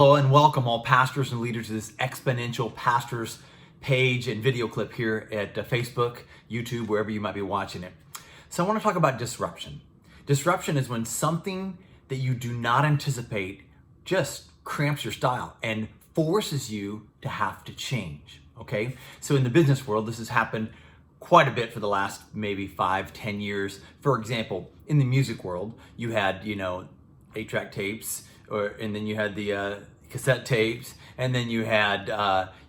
Hello and welcome all pastors and leaders to this Exponential Pastors page and video clip here at Facebook, YouTube, wherever you might be watching it. So I want to talk about disruption. Disruption is when something that you do not anticipate just cramps your style and forces you to have to change, okay? So in the business world, this has happened quite a bit for the last maybe 5-10 years. For example, in the music world, you had, 8-track tapes, and then you had the cassette tapes, and then you had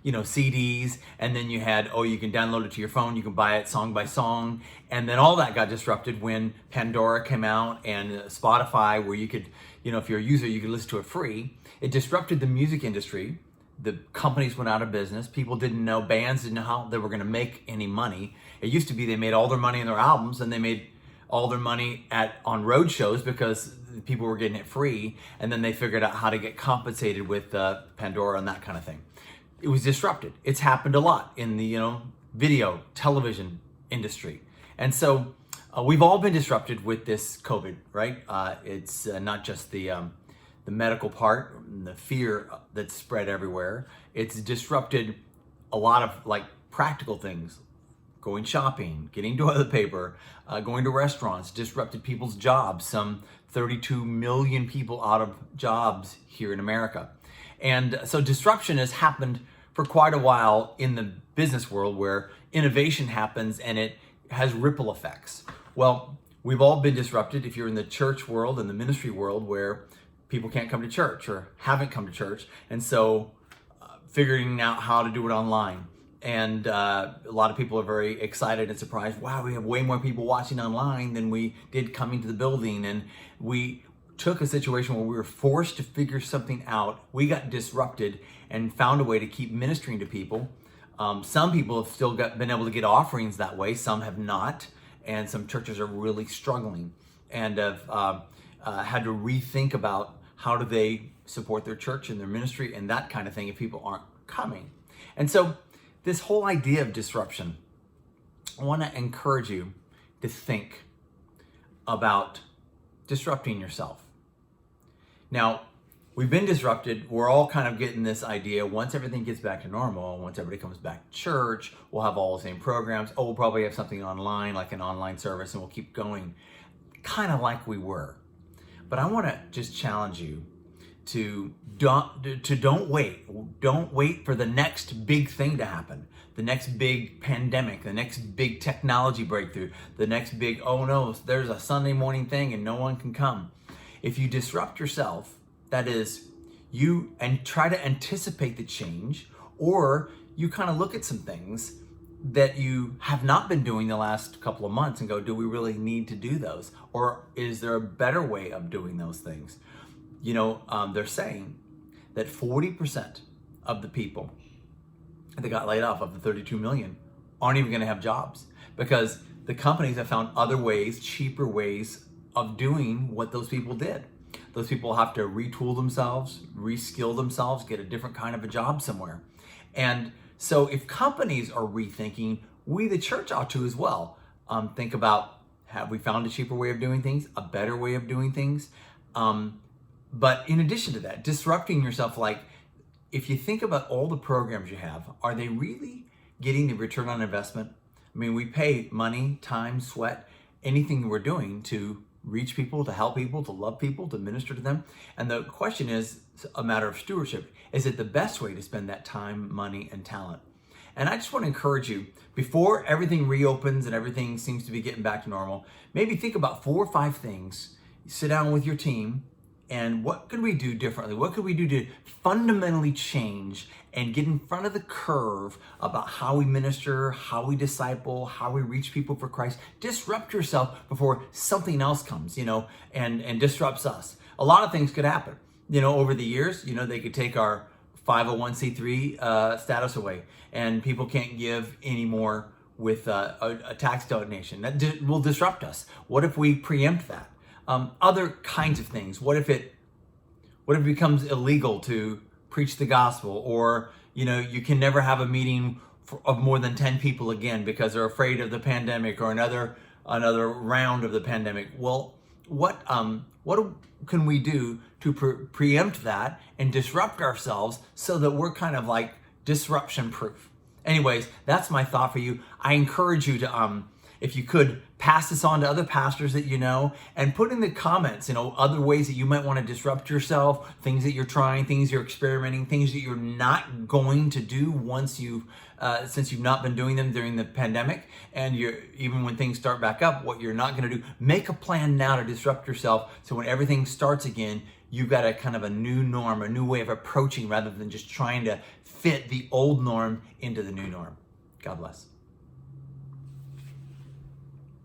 CDs, and then you had, you can download it to your phone, you can buy it song by song, and then all that got disrupted when Pandora came out and Spotify, where you could, if you're a user, you could listen to it free. It disrupted the music industry. The companies went out of business. People didn't know, bands didn't know how they were going to make any money. It used to be they made all their money in their albums, and they made all their money on road shows because people were getting it free, and then they figured out how to get compensated with Pandora and that kind of thing. It was disrupted. It's happened a lot in the video, television industry. And so we've all been disrupted with this COVID, right? It's not just the medical part, and the fear that's spread everywhere. It's disrupted a lot of practical things. Going shopping, getting toilet paper, going to restaurants, disrupted people's jobs. Some 32 million people out of jobs here in America. And so disruption has happened for quite a while in the business world, where innovation happens and it has ripple effects. Well, we've all been disrupted if you're in the church world and the ministry world, where people can't come to church or haven't come to church. And so figuring out how to do it online. And a lot of people are very excited and surprised. Wow, we have way more people watching online than we did coming to the building. And we took a situation where we were forced to figure something out. We got disrupted and found a way to keep ministering to people. Some people have still been able to get offerings that way. Some have not. And some churches are really struggling and have had to rethink about how do they support their church and their ministry and that kind of thing if people aren't coming. And so this whole idea of disruption, I want to encourage you to think about disrupting yourself. Now, we've been disrupted. We're all kind of getting this idea, once everything gets back to normal, once everybody comes back to church, we'll have all the same programs. We'll probably have something online, like an online service, and we'll keep going, kind of like we were. But I want to just challenge you to don't wait. Don't wait for the next big thing to happen, the next big pandemic, the next big technology breakthrough, the next big, oh no, there's a Sunday morning thing and no one can come. If you disrupt yourself, that is, you and try to anticipate the change, or you kind of look at some things that you have not been doing the last couple of months and go, do we really need to do those? Or is there a better way of doing those things? They're saying that 40% of the people that got laid off, of the 32 million, aren't even going to have jobs, because the companies have found other ways, cheaper ways of doing what those people did. Those people have to retool themselves, reskill themselves, get a different kind of a job somewhere. And so if companies are rethinking, we, the church, ought to as well. Think about, have we found a cheaper way of doing things, a better way of doing things? But in addition to that, disrupting yourself, if you think about all the programs you have, are they really getting the return on investment? I mean, we pay money, time, sweat, anything we're doing to reach people, to help people, to love people, to minister to them. And the question is a matter of stewardship. Is it the best way to spend that time, money, and talent? And I just want to encourage you, before everything reopens and everything seems to be getting back to normal, maybe think about 4 or 5 things. You sit down with your team, and what could we do differently? What could we do to fundamentally change and get in front of the curve about how we minister, how we disciple, how we reach people for Christ? Disrupt yourself before something else comes, and disrupts us. A lot of things could happen. Over the years, they could take our 501c3 status away, and people can't give anymore with a tax donation. That will disrupt us. What if we preempt that? Other kinds of things. What if it becomes illegal to preach the gospel, or you can never have a meeting of more than 10 people again because they're afraid of the pandemic or another round of the pandemic? Well, what can we do to preempt that and disrupt ourselves so that we're kind of like disruption proof? Anyways, that's my thought for you. I encourage you to, if you could, pass this on to other pastors that you know, and put in the comments, other ways that you might want to disrupt yourself, things that you're trying, things you're experimenting, things that you're not going to do once since you've not been doing them during the pandemic, and even when things start back up, what you're not going to do. Make a plan now to disrupt yourself, so when everything starts again, you've got a kind of a new norm, a new way of approaching, rather than just trying to fit the old norm into the new norm. God bless.